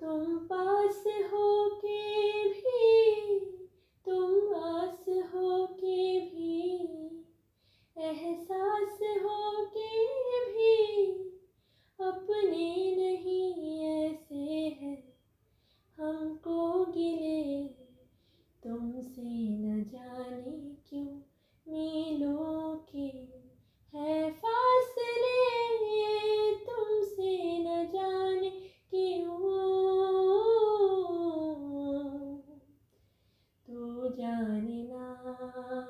तुम पास हो के भी, तुम आस हो के भी, एहसास हो के भी अपने नहीं ऐसे है हमको गिले तुमसे न जाने क्यों मीलों के है फासले तुमसे न जाने क्यों तो जाने ना।